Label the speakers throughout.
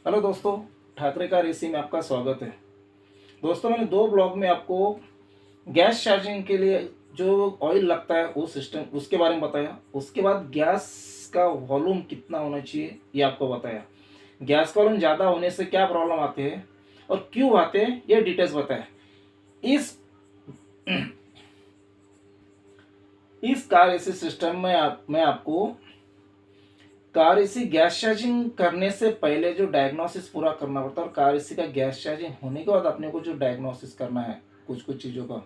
Speaker 1: Hello दोस्तों, Thackeray car AC में आपका स्वागत है। दोस्तों, मैंने दो ब्लॉग में आपको गैस चार्जिंग के लिए जो ऑयल लगता है वो सिस्टम उसके बारे में बताया। उसके बाद गैस का वॉल्यूम कितना होना चाहिए ये आपको बताया। गैस का वॉल्यूम ज़्यादा होने से क्या प्रॉब्लम आते हैं और क्यों आते हैं ये डिटेल्स बताया। इस इस कार एसी सिस्टम में मैं आपको कार एसी गैस चार्जिंग करने से पहले जो डायग्नोसिस पूरा करना पड़ता है और कार एसी का गैस चार्जिंग होने के बाद अपने को जो डायग्नोसिस करना है कुछ कुछ चीज़ों का,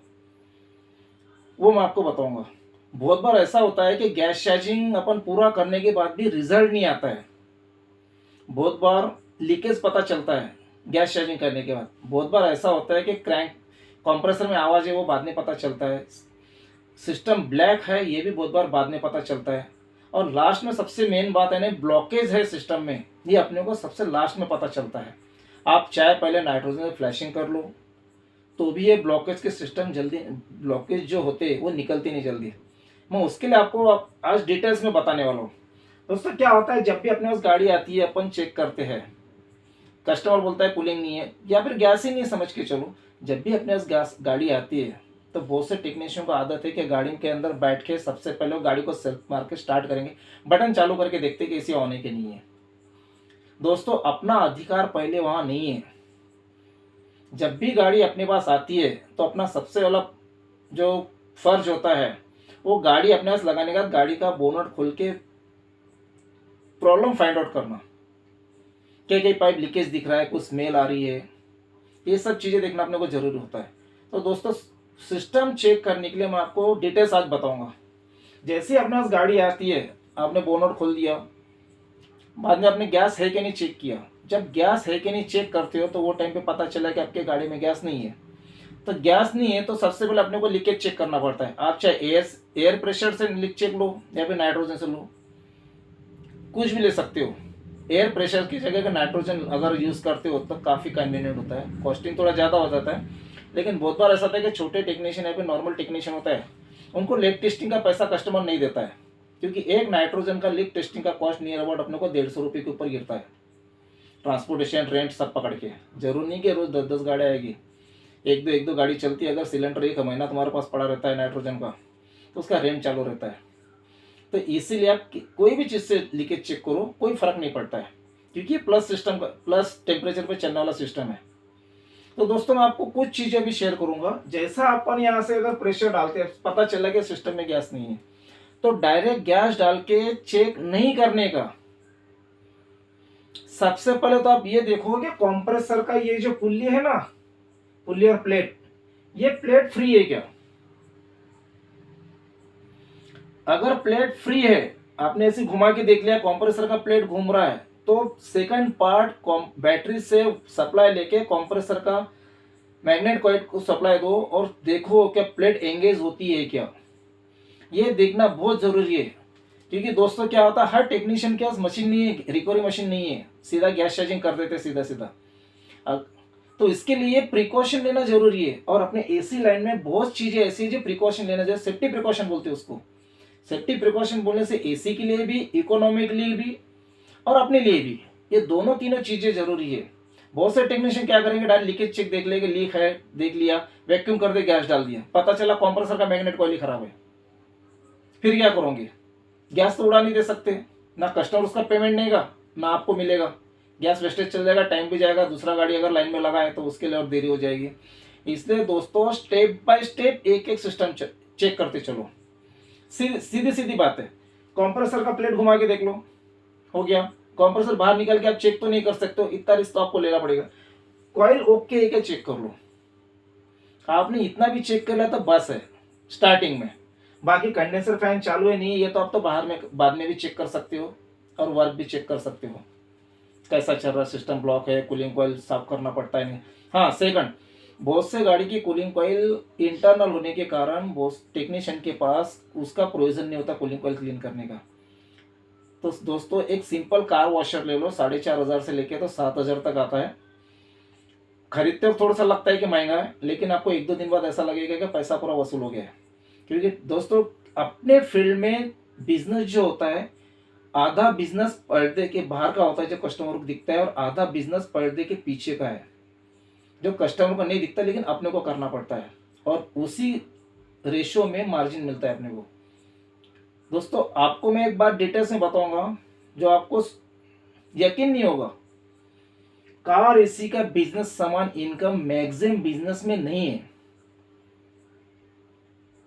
Speaker 1: वो मैं आपको बताऊंगा। बहुत बार ऐसा होता है कि गैस चार्जिंग अपन पूरा करने के बाद भी रिजल्ट नहीं आता है। बहुत बार लीकेज पता चलता है गैस चार्जिंग करने के बाद। बहुत बार ऐसा होता है कि क्रैंक कंप्रेसर में आवाज़ है वो बाद में पता चलता है। सिस्टम ब्लैक है ये भी बहुत बार बाद में पता चलता है। और लास्ट में सबसे मेन बात है ना, ब्लॉकेज है सिस्टम में, ये अपने को सबसे लास्ट में पता चलता है। आप चाहे पहले नाइट्रोजन में फ्लैशिंग कर लो तो भी ये ब्लॉकेज के सिस्टम जल्दी, ब्लॉकेज जो होते हैं वो निकलती नहीं जल्दी। मैं उसके लिए आपको आज डिटेल्स में बताने वाला हूँ। दोस्तों, क्या होता है जब भी अपने पास गाड़ी आती है अपन चेक करते हैं, कस्टमर बोलता है कूलिंग नहीं है या फिर गैस ही नहीं समझ के चलो। जब भी अपने पास गैस गाड़ी आती है तो बहुत से टेक्नीशियन को आदत है कि गाड़ी के अंदर बैठ के सबसे पहले वो गाड़ी को सेल्फ मार के स्टार्ट करेंगे, बटन चालू करके देखते कि एसी ऑन है कि नहीं है। दोस्तों, अपना अधिकार पहले वहां नहीं है। जब भी गाड़ी अपने पास आती है तो अपना सबसे वाला जो फर्ज होता है वो गाड़ी अपने पास लगाने का गाड़ी का बोनट खोल के प्रॉब्लम फाइंड आउट करना। क्या कहीं पाइप लीकेज दिख रहा है, कुछ स्मेल आ रही है, ये सब चीज़ें देखना अपने को जरूरी होता है। तो दोस्तों, सिस्टम चेक करने के लिए मैं आपको डिटेल्स आज बताऊंगा। जैसे ही अपने पास गाड़ी आती है, आपने बोनट खोल दिया, बाद में आपने गैस है कि नहीं चेक किया। जब गैस है कि नहीं चेक करते हो तो वो टाइम पे पता चला कि आपके गाड़ी में गैस नहीं है। तो गैस नहीं है तो सबसे पहले अपने को लीकेज चेक करना पड़ता है। आप चाहे एयर प्रेशर से लीक चेक लो या फिर नाइट्रोजन से लो, कुछ भी ले सकते हो। एयर प्रेशर की जगह का नाइट्रोजन अगर यूज़ करते हो तो काफ़ी कन्वीनियंट होता है। कॉस्टिंग थोड़ा ज़्यादा हो जाता है, लेकिन बहुत बार ऐसा होता है कि छोटे टेक्नीशियन या फिर नॉर्मल टेक्नीशियन होता है, उनको लीक टेस्टिंग का पैसा कस्टमर नहीं देता है। क्योंकि एक नाइट्रोजन का लीक टेस्टिंग का कॉस्ट नियर अबाउट अपने को 150 रुपये के ऊपर गिरता है। ट्रांसपोर्टेशन रेंट सब पकड़ के, जरूर नहीं कि रोज़ 10-10 गाड़ी आएगी। एक दो गाड़ी चलती है, अगर सिलेंडर एक महीना तुम्हारे पास पड़ा रहता है नाइट्रोजन का तो उसका रेंट चालू रहता है। तो इसीलिए आप कोई भी चीज़ से लीकेज चेक करो, कोई फर्क नहीं पड़ता है, क्योंकि ये प्लस सिस्टम का, प्लस टेम्परेचर पे चलने वाला सिस्टम है। तो दोस्तों, मैं आपको कुछ चीज़ें भी शेयर करूंगा। जैसा अपन यहाँ से अगर प्रेशर डालते हैं, पता चला कि सिस्टम में गैस नहीं है, तो डायरेक्ट गैस डाल के चेक नहीं करने का। सबसे पहले तो आप ये देखोगे कंप्रेसर का ये जो पुल्ली है ना, पुल्ली और प्लेट, ये प्लेट फ्री है क्या। अगर प्लेट फ्री है, आपने ऐसे घुमा के देख लिया कंप्रेसर का प्लेट घूम रहा है, तो सेकंड पार्ट बैटरी से सप्लाई लेके कंप्रेसर का मैग्नेट कॉइल को सप्लाई दो और देखो क्या प्लेट एंगेज होती है क्या। ये देखना बहुत जरूरी है, क्योंकि दोस्तों क्या होता है, हर टेक्नीशियन के पास मशीन नहीं है, रिकवरी मशीन नहीं है, सीधा गैस चार्जिंग कर देते सीधा सीधा। तो इसके लिए प्रिकॉशन लेना जरूरी है। और अपने एसी लाइन में बहुत चीजें ऐसी है जो प्रिकॉशन लेना चाहिए, सेफ्टी प्रिकॉशन बोलते हैं उसको। सेफ्टी प्रिकॉशन बोलने से एसी के लिए भी, इकोनॉमी के लिए भी और अपने लिए भी, ये दोनों तीनों चीजें जरूरी है। बहुत से टेक्नीशियन क्या करेंगे, डायरेक्ट लीकेज चेक देख लेंगे, लीक है देख लिया, वैक्यूम कर दे, गैस डाल दिया, पता चला कंप्रेसर का मैग्नेट कॉइल खराब है। फिर क्या करोगे, गैस तो उड़ा नहीं दे सकते, ना कस्टमर उसका पेमेंट देगा ना आपको मिलेगा, गैस वेस्टेज चल जाएगा, टाइम भी जाएगा, दूसरा गाड़ी अगर लाइन में लगा है तो उसके लिए और देरी हो जाएगी। इसलिए दोस्तों, स्टेप बाय स्टेप एक एक सिस्टम चेक करते चलो। सीधी सीधी बात है, कंप्रेसर का प्लेट घुमा के देख लो, हो गया। कंप्रेसर बाहर निकल के आप चेक तो नहीं कर सकते हो, इतना रिस्क तो आपको लेना पड़ेगा। कॉइल ओके है क्या चेक कर लो। आपने इतना भी चेक कर लिया तो बस है स्टार्टिंग में। बाकी कंडेंसर फैन चालू है नहीं, ये तो आप तो बाहर में बाद में भी चेक कर सकते हो और वर्क भी चेक कर सकते हो कैसा चल रहा है, सिस्टम ब्लॉक है, कूलिंग कॉइल साफ करना पड़ता है नहीं। हाँ, सेकंड, बहुत से गाड़ी की कूलिंग कॉइल इंटरनल होने के कारण बहुत टेक्नीशियन के पास उसका प्रोविजन नहीं होता कूलिंग कॉइल क्लीन करने का। तो दोस्तों, एक सिंपल कार वॉशर ले लो, 4,500 से लेके तो 7,000 तक आता है। खरीदते वक्त थोड़ा सा लगता है कि महंगा है, लेकिन आपको 1-2 दिन बाद ऐसा लगेगा कि पैसा पूरा वसूल हो गया है। क्योंकि दोस्तों, अपने फील्ड में बिजनेस जो होता है, आधा बिजनेस पर्दे के बाहर का होता है जो कस्टमर को दिखता है, और आधा बिजनेस पर्दे के पीछे का है जो कस्टमर को नहीं दिखता लेकिन अपने को करना पड़ता है, और उसी रेशो में मार्जिन मिलता है अपने को। दोस्तों आपको मैं एक बात डिटेल्स में बताऊंगा जो आपको यकीन नहीं होगा। कार एसी का बिजनेस समान इनकम मैक्सिमम बिजनेस में नहीं है।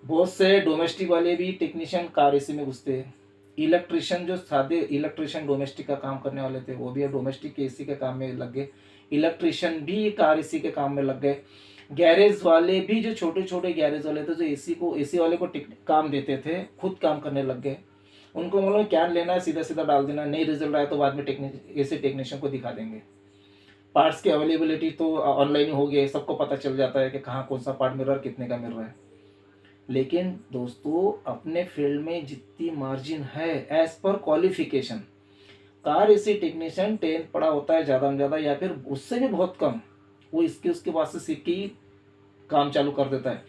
Speaker 1: बहुत से डोमेस्टिक वाले भी टेक्नीशियन कार एसी में घुसते हैं। इलेक्ट्रिशियन जो सादे इलेक्ट्रिशियन डोमेस्टिक का काम करने वाले थे वो भी अब डोमेस्टिक के एसी के काम में लग गए। इलेक्ट्रिशियन भी कार एसी के काम में लग गए। गैरेज वाले भी जो छोटे छोटे गैरेज वाले थे जो एसी वाले को काम देते थे खुद काम करने लग गए। उनको मतलब क्या लेना है, सीधा सीधा डाल देना, नहीं रिजल्ट आया तो बाद में एसी टेक्नीशियन को दिखा देंगे। पार्ट्स की अवेलेबिलिटी तो ऑनलाइन ही हो गई, सबको पता चल जाता है कि कहाँ कौन सा पार्ट मिल रहा है, कितने का मिल रहा है। लेकिन दोस्तों अपने फील्ड में जितनी मार्जिन है as per qualification, car AC technician 10th पढ़ा होता है ज़्यादा में ज़्यादा, या फिर उससे भी बहुत कम, वो उसके पास से सीख के ही काम चालू कर देता है।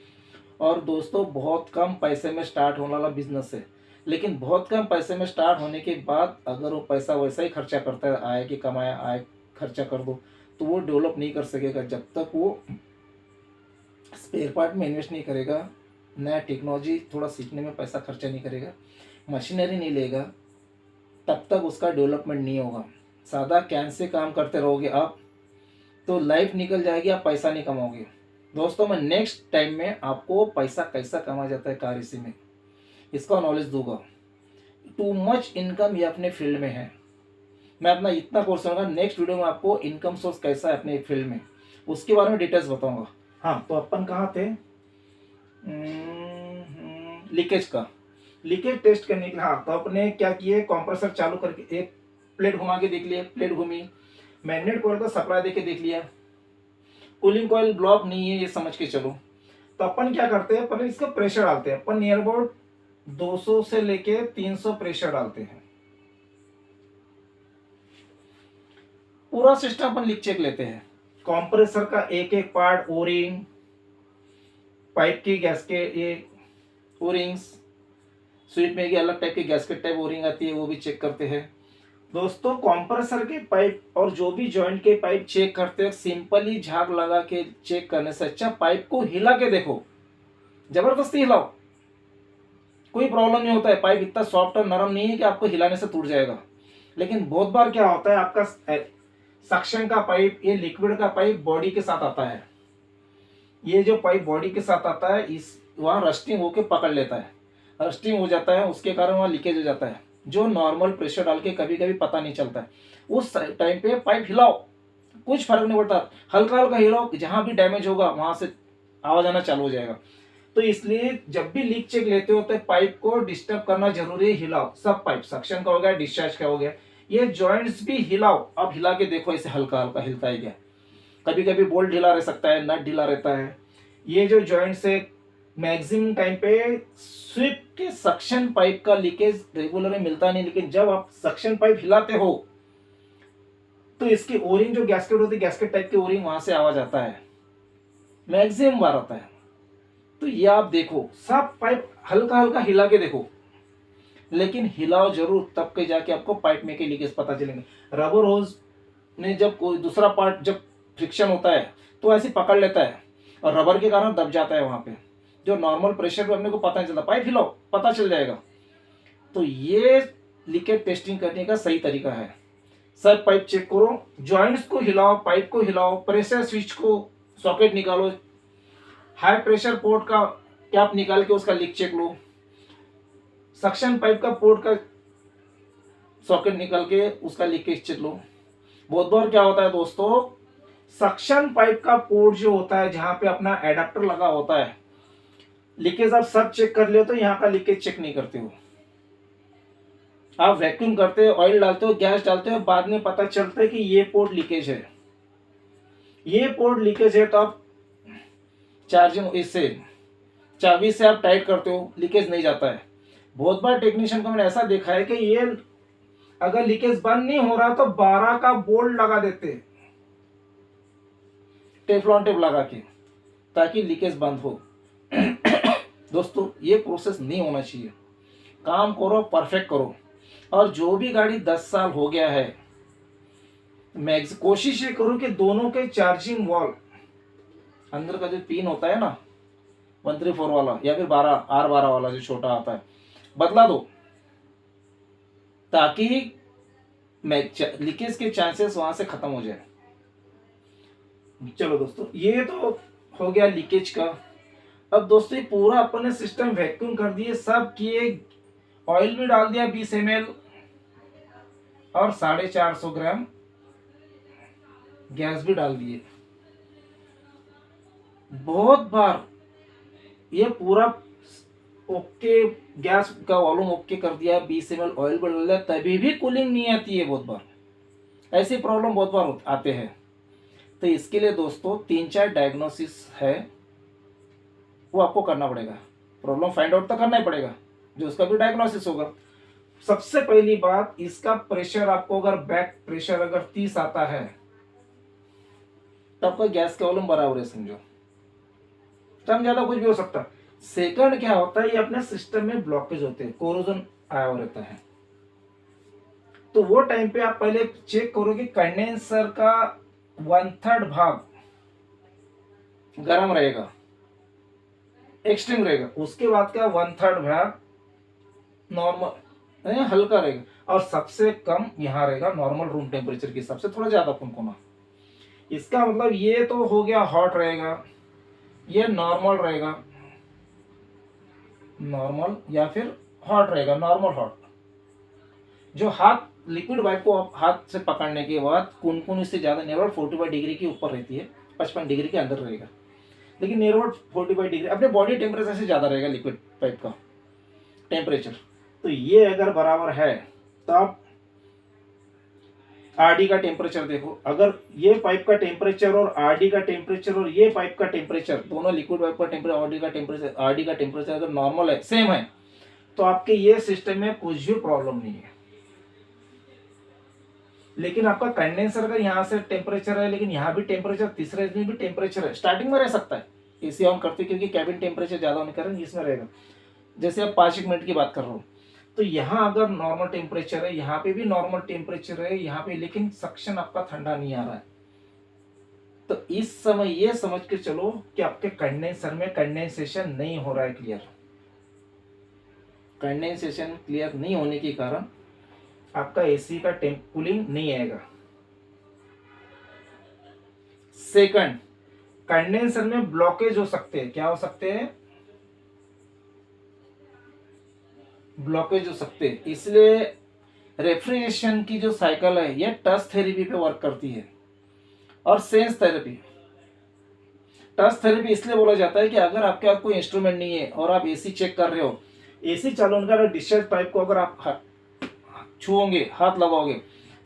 Speaker 1: और दोस्तों बहुत कम पैसे में स्टार्ट होने वाला बिजनेस है, लेकिन बहुत कम पैसे में स्टार्ट होने के बाद अगर वो पैसा वैसा ही खर्चा करता है, आए कि कमाया आए खर्चा कर दो, तो वो डेवलप नहीं कर सकेगा जब तक वो स्पेयर पार्ट में इन्वेस्ट नहीं करेगा, नया टेक्नोलॉजी थोड़ा सीखने में पैसा खर्चा नहीं करेगा, मशीनरी नहीं लेगा, तब तक उसका डेवलपमेंट नहीं होगा। सादा कैन से काम करते रहोगे आप तो लाइफ निकल जाएगी, आप पैसा नहीं कमाओगे। दोस्तों मैं नेक्स्ट टाइम में आपको पैसा कैसा कमाया जाता है कार एसी में इसका नॉलेज दूंगा। टू मच इनकम ये अपने फील्ड में है। मैं अपना इतना कोर्स करूँगा, नेक्स्ट वीडियो में आपको इनकम सोर्स कैसा है अपने फील्ड में उसके बारे में डिटेल्स बताऊंगा। हाँ तो अपन कहाँ थे, लीकेज का, लीकेज टेस्ट करने के लिए। हाँ तो अपने क्या किए, कंप्रेसर चालू करके एक प्लेट घुमा के देख लिया, प्लेट घूमी, मैग्नेट कॉइल का सप्लाई देके देख लिया, कूलिंग कॉइल ब्लॉक नहीं है ये समझ के चलो। तो अपन क्या करते हैं, पहले इसका प्रेशर डालते हैं। अपन नियर अबाउट 200 से लेके 300 प्रेशर डालते हैं। पूरा सिस्टम अपन लीक चेक लेते हैं, कंप्रेसर का एक एक पार्ट, ओरिंग, पाइप की गैस के ये ओरिंग्स, स्वीट में अलग टाइप की गैसकेट टाइप ओरिंग आती है वो भी चेक करते हैं। दोस्तों कंप्रेसर के पाइप और जो भी जॉइंट के पाइप चेक करते हैं, सिंपली झाग लगा के चेक करने से अच्छा पाइप को हिला के देखो, जबरदस्ती हिलाओ, कोई प्रॉब्लम नहीं होता है। पाइप इतना सॉफ्ट और नरम नहीं है कि आपको हिलाने से टूट जाएगा। लेकिन बहुत बार क्या होता है, आपका सक्शन का पाइप, ये लिक्विड का पाइप बॉडी के साथ आता है, ये जो पाइप बॉडी के साथ आता है इस वहाँ रस्टिंग होके पकड़ लेता है, रस्टिंग हो जाता है, उसके कारण वहाँ लीकेज हो जाता है, जो नॉर्मल प्रेशर डाल के कभी कभी पता नहीं चलता है। उस टाइम पे पाइप हिलाओ, कुछ फर्क नहीं पड़ता, हल्का हल्का हिलाओ, जहाँ भी डैमेज होगा वहाँ से आवाज आना चालू हो जाएगा। तो इसलिए जब भी लीक चेक लेते हो तो पाइप को डिस्टर्ब करना जरूरी है, हिलाओ सब पाइप, सक्शन का हो गया, डिस्चार्ज का हो गया, ये जॉइंट्स भी हिलाओ। अब हिला के देखो इसे हल्का हल्का हिलता है क्या, कभी कभी बोल्ट ढीला रह सकता है, नट ढीला रहता है। ये जो जॉइंट्स है मैक्सिमम टाइम पे स्विप के सक्शन पाइप का लीकेज रेगुलर में मिलता नहीं, लेकिन जब आप सक्शन पाइप हिलाते हो तो इसकी ओरिंग जो गैस्केट होती है, गैस्केट टाइप की ओरिंग, वहां से आवाज आता है, मैक्सिमम बार आता है। तो ये आप देखो सब पाइप हल्का हल्का हिला के देखो, लेकिन हिलाओ जरूर, तब के जाके आपको पाइप में के लीकेज पता चलेंगे। रबर होज ने जब कोई दूसरा पार्ट जब फ्रिक्शन होता है तो ऐसे पकड़ लेता है और रबर के कारण दब जाता है वहां पे, जो नॉर्मल प्रेशर पे अपने को पता नहीं चलता, पाइप हिलाओ पता चल जाएगा। तो ये लीकेज टेस्टिंग करने का सही तरीका है। सब पाइप चेक करो, जॉइंट्स को हिलाओ, पाइप को हिलाओ, प्रेशर स्विच को सॉकेट निकालो, हाई प्रेशर पोर्ट का कैप निकाल के उसका लीक चेक लो, सक्शन पाइप का पोर्ट का सॉकेट निकाल के उसका लीकेज चेक लो। बहुत बार क्या होता है दोस्तों, सक्शन पाइप का पोर्ट जो होता है जहां पे अपना एडाप्टर लगा होता है, लीकेज आप सब चेक कर ले तो यहाँ का लीकेज चेक नहीं करते हो। आप वैक्यूम करते हो, ऑयल डालते हो, गैस डालते हो, बाद में पता चलता है कि ये पोर्ट लीकेज है, ये पोर्ट लीकेज है, तो आप चार्जिंग इससे चाबी से आप टाइट करते हो, लीकेज नहीं जाता है। बहुत बार टेक्नीशियन को मैंने ऐसा देखा है कि ये अगर लीकेज बंद नहीं हो रहा तो 12 का बोल्ट लगा देते, टेफ्लॉन टेप लगा के, ताकि लीकेज बंद हो। दोस्तों ये प्रोसेस नहीं होना चाहिए, काम करो परफेक्ट करो। और जो भी गाड़ी 10 साल हो गया है, मैक्स कोशिश ये करो कि दोनों के चार्जिंग वॉल अंदर का जो पिन होता है ना 134 वाला या फिर 12 R12 वाला जो छोटा आता है, बदला दो, ताकि लीकेज के चांसेस वहां से खत्म हो जाए। चलो दोस्तों, ये तो हो गया लीकेज का। अब दोस्तों ये पूरा अपन ने सिस्टम वैक्यूम कर दिए, सब किए, ऑयल भी डाल दिया 20 ml और 450 ग्राम गैस भी डाल दिए। बहुत बार ये पूरा ओके, गैस का वॉल्यूम ओके कर दिया, 20 ml ऑयल भी डाल दिया, तभी भी कूलिंग नहीं आती है। बहुत बार ऐसी प्रॉब्लम बहुत बार आते हैं। तो इसके लिए दोस्तों 3-4 डायग्नोसिस है, वो आपको करना पड़ेगा। प्रॉब्लम फाइंड आउट तो करना ही पड़ेगा, जो उसका भी डायग्नोसिस होगा। सबसे पहली बात, इसका प्रेशर आपको अगर बैक प्रेशर अगर 30 आता है, तब का गैस का वॉल्यूम बराबर है समझो, कम ज्यादा कुछ भी हो सकता है। सेकंड क्या होता है, ये अपने सिस्टम में ब्लॉकेज होते हैं, कोरोजन आया हुआ रहता है। तो वो टाइम पे आप पहले चेक करो कि कंडेंसर का 1/3 भाग गर्म रहेगा, एक्सट्रीम रहेगा, उसके बाद का 1/3 भाग नॉर्मल हल्का रहेगा, और सबसे कम यहाँ रहेगा नॉर्मल रूम टेम्परेचर के हिसाब से, थोड़ा ज्यादा कुनकुना। इसका मतलब ये तो हो गया हॉट रहेगा, ये नॉर्मल रहेगा, नॉर्मल या फिर हॉट रहेगा, नॉर्मल हॉट। जो हाथ लिक्विड पाइप को आप हाथ से पकड़ने के बाद कुनकुन इससे ज्यादा नियरबाउट 45 डिग्री के ऊपर रहती है, 55 डिग्री के अंदर रहेगा, लेकिन नियरबाउट 45 डिग्री अपने बॉडी टेम्परेचर से ज्यादा रहेगा लिक्विड पाइप का टेम्परेचर। तो ये अगर बराबर है तो आप आरडी का टेम्परेचर देखो, अगर ये पाइप का टेम्परेचर और आरडी का टेम्परेचर और ये पाइप का टेम्परेचर, दोनों लिक्विड पाइप का टेम्परेचर, आरडी का टेम्परेचर अगर नॉर्मल है, सेम है, तो आपके ये सिस्टम में कुछ भी प्रॉब्लम नहीं है। लेकिन आपका कंडेंसर अगर यहाँ से टेम्परेचर है, लेकिन यहाँ भी टेम्परेचर, तीसरे में भी टेम्परेचर है, स्टार्टिंग में रह सकता है एसी ऑन करते, क्योंकि कैबिन टेम्परेचर ज्यादा होने के कारण इसमें रहेगा। जैसे आप 5 मिनट की बात कर रहा हूँ, तो यहाँ अगर नॉर्मल टेम्परेचर है, यहाँ पे भी नॉर्मल टेम्परेचर है, यहाँ पे लेकिन सक्शन आपका ठंडा नहीं आ रहा है, तो इस समय ये समझ के चलो कि आपके कंडेंसर में कंडेंसेशन नहीं हो रहा है क्लियर। कंडेंसेशन क्लियर नहीं होने के कारण आपका एसी का कूलिंग नहीं आएगा। सेकंड, कंडेंसर में ब्लॉकेज हो सकते हैं। क्या हो सकते हैं? ब्लॉकेज हो सकते हैं। इसलिए रेफ्रिजरेशन की जो साइकिल है, ये टच थेरेपी पे वर्क करती है और सेंस थेरेपी। टच थेरेपी इसलिए बोला जाता है कि अगर आपके पास कोई इंस्ट्रूमेंट नहीं है और आप एसी चेक कर रहे हो, एसी चालू होने का डिस्चार्ज पाइप को अगर आप छुओगे, हाथ लगाओगे,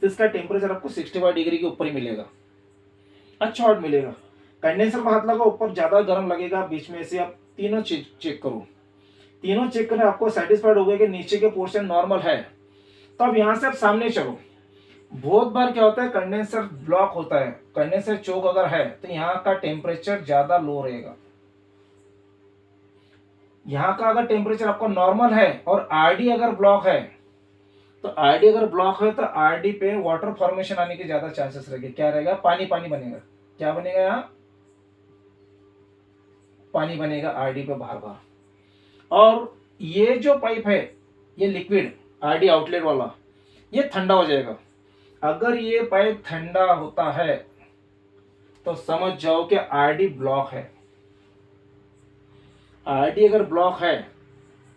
Speaker 1: तो इसका टेम्परेचर आपको 65 डिग्री के ऊपर ही मिलेगा, अच्छा हॉट मिलेगा। कंडेंसर को हाथ लगाओ, ऊपर ज्यादा गर्म लगेगा, बीच में से आप तीनों चेक करो, तीनों चेक करने आपको सेटिस्फाइड हो गया कि नीचे के पोर्शन नॉर्मल है, तो अब यहां से आप सामने चलो। बहुत बार क्या होता है, कंडेंसर ब्लॉक होता है, कंडेंसर चोक अगर है तो यहाँ का टेम्परेचर ज्यादा लो रहेगा। यहाँ का अगर टेम्परेचर आपको नॉर्मल है और आरडी अगर ब्लॉक है, तो आरडी अगर ब्लॉक है तो आरडी पे वाटर फॉर्मेशन आने के ज्यादा चांसेस रहेंगे। क्या रहेगा? पानी पानी बनेगा। क्या बनेगा? यहाँ पानी बनेगा आरडी पे बार बार। और ये जो पाइप है, ये लिक्विड आरडी आउटलेट वाला, ये ठंडा हो जाएगा। अगर ये पाइप ठंडा होता है तो समझ जाओ कि आरडी ब्लॉक है। आरडी अगर ब्लॉक है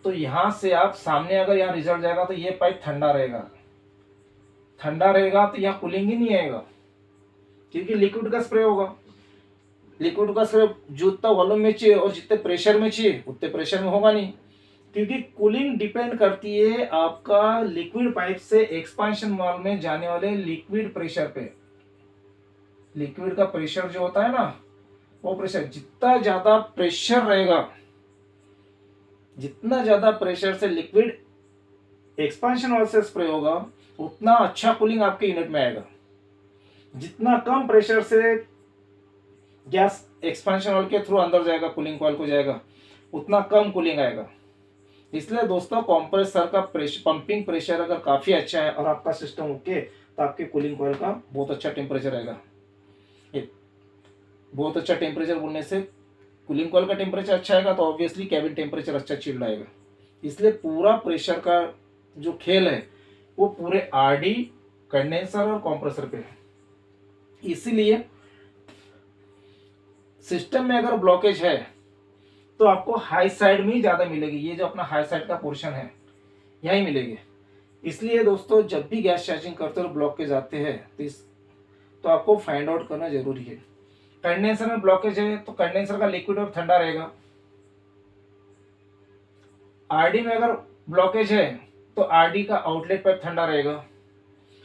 Speaker 1: तो यहां से आप सामने अगर यहाँ रिजल्ट जाएगा तो ये पाइप ठंडा रहेगा। ठंडा रहेगा तो यहाँ कूलिंग ही नहीं आएगा, क्योंकि लिक्विड का स्प्रे होगा। लिक्विड का स्प्रे जितना वॉल्यूम में चाहिए और जितने प्रेशर में चाहिए उतने प्रेशर में होगा नहीं, क्योंकि कूलिंग डिपेंड करती है आपका लिक्विड पाइप से एक्सपांशन वाल्व में जाने वाले लिक्विड प्रेशर पे। लिक्विड का प्रेशर जो होता है ना, वो प्रेशर जितना ज्यादा प्रेशर रहेगा, जितना ज्यादा प्रेशर से लिक्विड एक्सपांशन वाल्व से स्प्रे होगा, उतना अच्छा कूलिंग आपके यूनिट में आएगा। जितना कम प्रेशर से गैस एक्सपांशन वाल्व के थ्रू अंदर जाएगा, कूलिंग कॉइल को जाएगा, उतना कम कूलिंग आएगा। इसलिए दोस्तों कंप्रेसर का प्रेशर, पंपिंग प्रेशर अगर काफ़ी अच्छा है और आपका सिस्टम ओके, तो आपके कूलिंग कॉइल का बहुत अच्छा टेम्परेचर रहेगा। ये बहुत अच्छा टेम्परेचर बोलने से कूलिंग कॉइल का टेम्परेचर अच्छा आएगा तो ऑब्वियसली कैबिन टेम्परेचर अच्छा चिल्ड आएगा। इसलिए पूरा प्रेशर का जो खेल है वो पूरे आरडी, कंडेंसर और कंप्रेसर पे है। इसीलिए सिस्टम में अगर ब्लॉकेज है तो आपको हाई साइड में ही ज़्यादा मिलेगी, ये जो अपना हाई साइड का पोर्शन है यहीं मिलेगी। इसलिए दोस्तों जब भी गैस चार्जिंग करते हो ब्लॉकेज आते हैं तो आपको फाइंड आउट करना जरूरी है। कंडेंसर में ब्लॉकेज है तो कंडेंसर का लिक्विड पाइप ठंडा रहेगा। आरडी में अगर ब्लॉकेज है तो आरडी का आउटलेट पाइप ठंडा रहेगा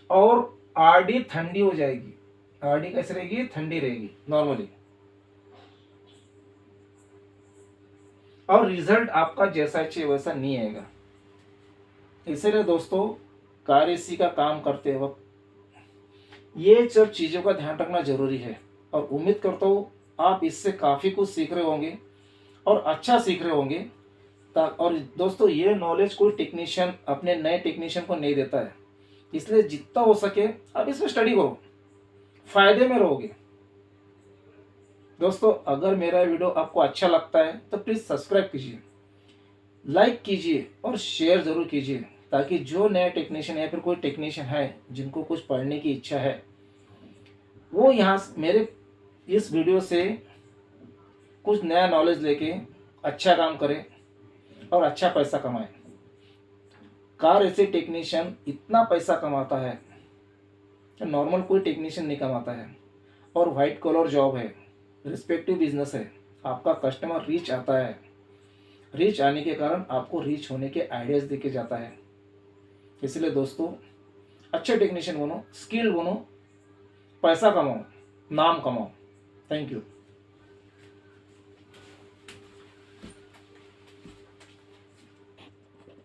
Speaker 1: और आरडी ठंडी हो जाएगी। आरडी कैसे रहेगी? ठंडी रहेगी नॉर्मली, और रिजल्ट आपका जैसा चाहिए वैसा नहीं आएगा। इसीलिए दोस्तों कार एसी का काम करते वक्त ये सब चीज़ों का ध्यान रखना जरूरी है, और उम्मीद करता हूँ आप इससे काफ़ी कुछ सीख रहे होंगे और अच्छा सीख रहे होंगे। और दोस्तों ये नॉलेज कोई टेक्नीशियन अपने नए टेक्नीशियन को नहीं देता है, इसलिए जितना हो सके आप इसमें स्टडी करो, फायदे में रहोगे। दोस्तों अगर मेरा वीडियो आपको अच्छा लगता है तो प्लीज़ सब्सक्राइब कीजिए, लाइक कीजिए और शेयर ज़रूर कीजिए, ताकि जो नया टेक्नीशियन या फिर कोई टेक्नीशियन है जिनको कुछ पढ़ने की इच्छा है वो यहाँ मेरे इस वीडियो से कुछ नया नॉलेज लेके अच्छा काम करे और अच्छा पैसा कमाए। कार एसी टेक्नीशियन इतना पैसा कमाता है कि नॉर्मल कोई टेक्नीशियन नहीं कमाता है, और वाइट कॉलर जॉब है, रिस्पेक्टिव बिजनेस है। आपका कस्टमर रीच आता है, रीच आने के कारण आपको रीच होने के आइडियाज़ देके जाता है। इसलिए दोस्तों अच्छे टेक्नीशियन बनो, स्किल बनो, पैसा कमाओ, नाम कमाओ। Thank you.